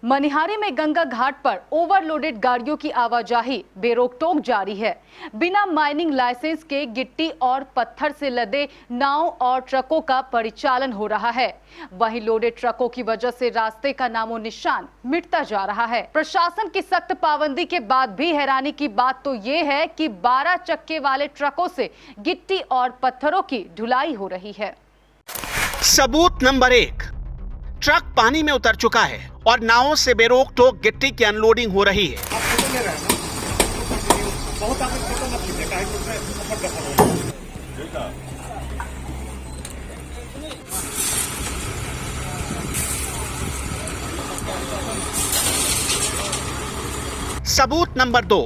मनिहारी में गंगा घाट पर ओवरलोडेड गाड़ियों की आवाजाही बेरोक-टोक जारी है। बिना माइनिंग लाइसेंस के गिट्टी और पत्थर से लदे नाव और ट्रकों का परिचालन हो रहा है। वहीं लोडेड ट्रकों की वजह से रास्ते का नामो निशान मिटता जा रहा है। प्रशासन की सख्त पाबंदी के बाद भी हैरानी की बात तो ये है कि 12 चक्के वाले ट्रकों से गिट्टी और पत्थरों की ढुलाई हो रही है। सबूत नंबर 1, ट्रक पानी में उतर चुका है और नावों से बेरोक टोक गिट्टी की अनलोडिंग हो रही है। सबूत नंबर 2,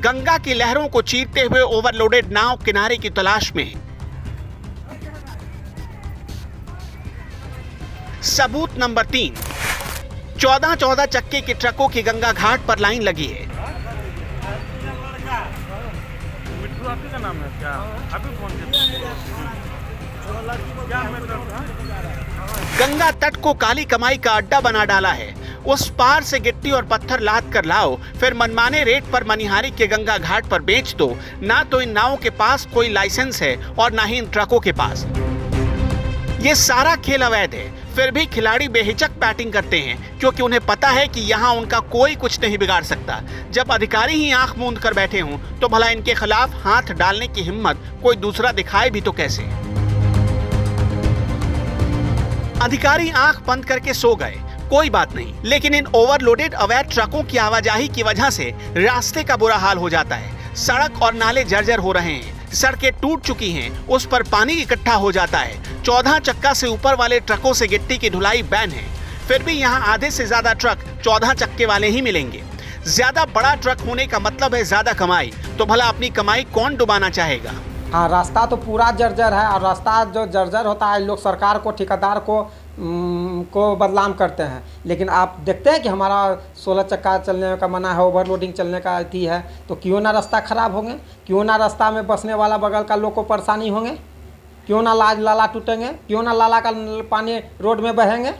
गंगा की लहरों को चीरते हुए ओवरलोडेड नाव किनारे की तलाश में। सबूत नंबर 3, 14 चक्के के ट्रकों की गंगा घाट पर लाइन लगी है। गंगा तट को काली कमाई का अड्डा बना डाला है। उस पार से गिट्टी और पत्थर लाद कर लाओ, फिर मनमाने रेट पर मनिहारी के गंगा घाट पर बेच दो। ना तो इन नावों के पास कोई लाइसेंस है और ना ही इन ट्रकों के पास। ये सारा खेल अवैध है, फिर भी खिलाड़ी बेहिचक बैटिंग करते हैं क्योंकि उन्हें पता है कि यहाँ उनका कोई कुछ नहीं बिगाड़ सकता। जब अधिकारी ही आंख मूंद कर बैठे हों तो भला इनके खिलाफ हाथ डालने की हिम्मत कोई दूसरा दिखाए भी तो कैसे। अधिकारी आंख बंद करके सो गए, कोई बात नहीं, लेकिन इन ओवरलोडेड अवैध ट्रकों की आवाजाही की वजह से रास्ते का बुरा हाल हो जाता है। सड़क और नाले जर्जर हो रहे हैं, सड़कें टूट चुकी हैं, उस पर पानी इकट्ठा हो जाता है। 14 चक्का से ऊपर वाले ट्रकों से गिट्टी की ढुलाई बैन है, फिर भी यहाँ आधे से ज्यादा ट्रक 14 चक्के वाले ही मिलेंगे। ज्यादा बड़ा ट्रक होने का मतलब है ज्यादा कमाई, तो भला अपनी कमाई कौन डुबाना चाहेगा। हाँ, रास्ता तो पूरा जर्जर है और रास्ता जो जर्जर होता है लोग सरकार को, ठेकेदार को बदनाम करते हैं। लेकिन आप देखते हैं कि हमारा 16 चक्का चलने का मना है, ओवरलोडिंग चलने का अथी है, तो क्यों ना रास्ता ख़राब होंगे, क्यों ना रास्ता में बसने वाला बगल का लोग को परेशानी होंगे, क्यों ना लाला टूटेंगे, क्यों ना लाला का पानी रोड में बहेंगे।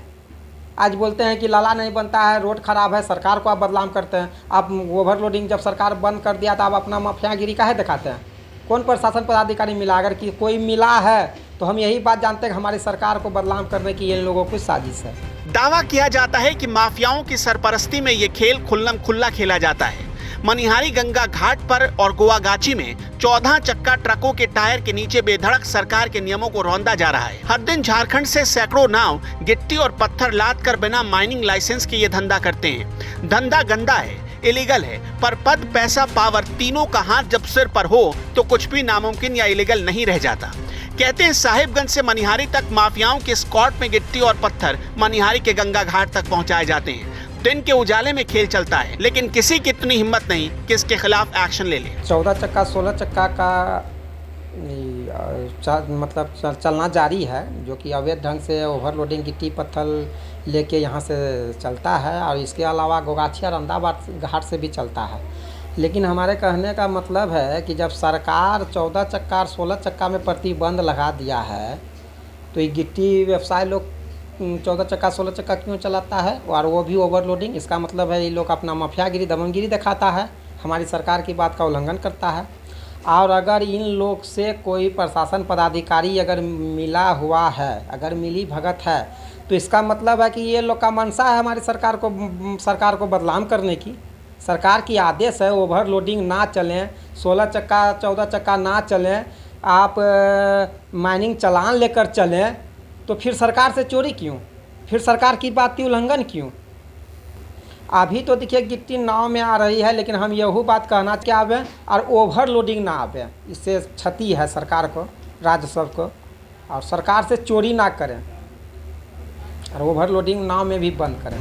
आज बोलते हैं कि लाला नहीं बनता है, रोड ख़राब है, सरकार को आप बदनाम करते हैं। आप ओवरलोडिंग जब सरकार बंद कर दिया तो आप अपना माफियागिरी काहे दिखाते हैं। कौन प्रशासन पदाधिकारी मिला? अगर कि कोई मिला है तो हम यही बात जानते हैं कि हमारी सरकार को बदनाम करने की इन लोगों की साजिश है। दावा किया जाता है कि माफियाओं की सरपरस्ती में ये खेल खुल्लम खुल्ला खेला जाता है। मनिहारी गंगा घाट पर और गोवागाची में 14 चक्का ट्रकों के टायर के नीचे बेधड़क सरकार के नियमों को रौंदा जा रहा है। हर दिन झारखंड से सैकड़ों नाव गिट्टी और पत्थर लाद कर बिना माइनिंग लाइसेंस के ये धंधा करते हैं। धंधा गंदा है, इलीगल है, पर पद, पैसा, पावर तीनों का हाथ जब सिर पर हो तो कुछ भी नामुमकिन या इलीगल नहीं रह जाता। कहते हैं साहिबगंज से मनिहारी तक माफियाओं के स्कॉट में गिट्टी और पत्थर मनिहारी के गंगा घाट तक पहुंचाए जाते हैं। दिन के उजाले में खेल चलता है, लेकिन किसी की इतनी हिम्मत नहीं कि इसके खिलाफ एक्शन ले ले। 14 चक्का 16 चक्का का मतलब चलना जारी है, जो कि अवैध ढंग से ओवरलोडिंग गिट्टी पत्थर लेके यहाँ से चलता है और इसके अलावा गोगाछी और अहमदाबाद घाट से भी चलता है। लेकिन हमारे कहने का मतलब है कि जब सरकार 14 चक्का और 16 चक्का में प्रतिबंध लगा दिया है तो ये गिट्टी व्यवसाय लोग 14 चक्का 16 चक्का क्यों चलाता है, और वो भी ओवरलोडिंग। इसका मतलब है ये लोग अपना माफियागिरी, दमनगिरी दिखाता है, हमारी सरकार की बात का उल्लंघन करता है। और अगर इन लोग से कोई प्रशासन पदाधिकारी अगर मिला हुआ है, अगर मिली भगत है, तो इसका मतलब है कि ये लोग का मंशा है हमारी सरकार को बदनाम करने की। सरकार की आदेश है ओवरलोडिंग ना चलें, 16 चक्का 14 चक्का ना चलें, आप माइनिंग चालान लेकर चलें, तो फिर सरकार से चोरी क्यों, फिर सरकार की बात की उल्लंघन क्यों। अभी तो देखिए गिट्टी नाव में आ रही है, लेकिन हम यही बात कहना कि आवे और ओवरलोडिंग ना आवे। इससे क्षति है सरकार को, राजस्व को, और सरकार से चोरी ना करें और ओवरलोडिंग नाव में भी बंद करें।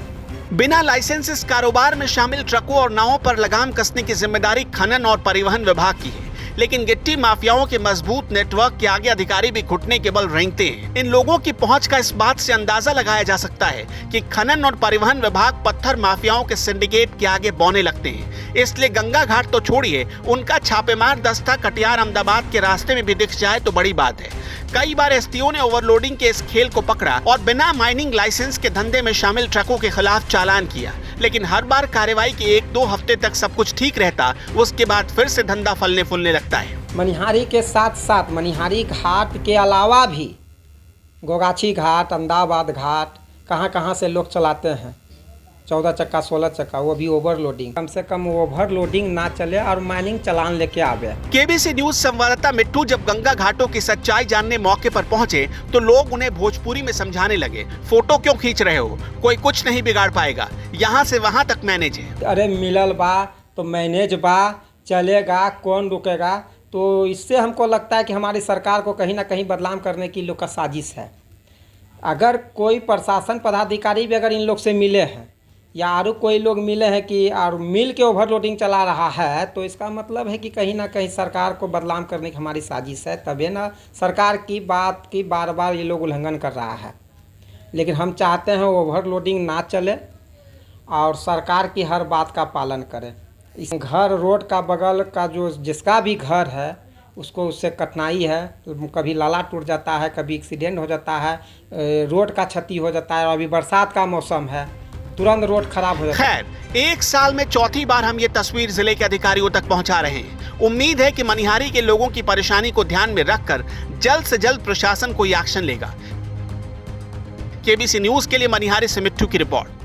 बिना लाइसेंस इस कारोबार में शामिल ट्रकों और नावों पर लगाम कसने की जिम्मेदारी खनन और परिवहन विभाग की है। लेकिन गिट्टी माफियाओं के मजबूत नेटवर्क के आगे अधिकारी भी घुटने के बल रेंगते हैं। इन लोगों की पहुंच का इस बात से अंदाजा लगाया जा सकता है कि खनन और परिवहन विभाग पत्थर माफियाओं के सिंडिकेट के आगे बौने लगते हैं। इसलिए गंगा घाट तो छोड़िए, उनका छापेमार दस्ता कटिहार अहमदाबाद के रास्ते में भी दिख जाए तो बड़ी बात है। कई बार एसटीओ ने ओवरलोडिंग के इस खेल को पकड़ा और बिना माइनिंग लाइसेंस के धंधे में शामिल ट्रकों के खिलाफ चालान किया, लेकिन हर बार कार्रवाई के 1-2 हफ्ते तक सब कुछ ठीक रहता, उसके बाद फिर से धंधा फलने फूलने लगता है। मनिहारी के साथ साथ मनिहारी घाट के अलावा भी गोगाछी घाट, अहमदाबाद घाट, कहाँ से लोग चलाते हैं 14 चक्का 16 चक्का, वो भी ओवरलोडिंग। कम से कम ओवरलोडिंग ना चले और माइनिंग चालान लेके आवे। केबीसी न्यूज संवाददाता मिट्टू जब गंगा घाटों की सच्चाई जानने मौके पर पहुंचे तो लोग उन्हें भोजपुरी में समझाने लगे, फोटो क्यों खींच रहे हो, कोई कुछ नहीं बिगाड़ पाएगा, यहाँ से वहाँ तक मैनेज है। अरे मिलल बा तो मैनेज बा, चलेगा, कौन रुकेगा। तो इससे हमको लगता है कि हमारी सरकार को कहीं ना कहीं बदनाम करने की लोग का साजिश है। अगर कोई प्रशासन पदाधिकारी भी अगर इन लोग से मिले हैं या और कोई लोग मिले हैं कि और मिल के ओवरलोडिंग चला रहा है, तो इसका मतलब है कि कहीं ना कहीं सरकार को बदनाम करने की हमारी साजिश है। तभी ना सरकार की बात की बार बार ये लोग उल्लंघन कर रहा है। लेकिन हम चाहते हैं ओवरलोडिंग ना चले और सरकार की हर बात का पालन करे। इस घर रोड का बगल का जो जिसका भी घर है उसको उससे कठिनाई है, कभी लाला टूट जाता है, कभी एक्सीडेंट हो जाता है, रोड का क्षति हो जाता है। और अभी बरसात का मौसम है, तुरंत रोड खराब हो जाता है। खैर, एक साल में चौथी बार हम ये तस्वीर जिले के अधिकारियों तक पहुंचा रहे हैं। उम्मीद है कि मनिहारी के लोगों की परेशानी को ध्यान में रखकर जल्द से जल्द प्रशासन कोई एक्शन लेगा। केबीसी न्यूज के लिए मनिहारी से मिट्टू की रिपोर्ट।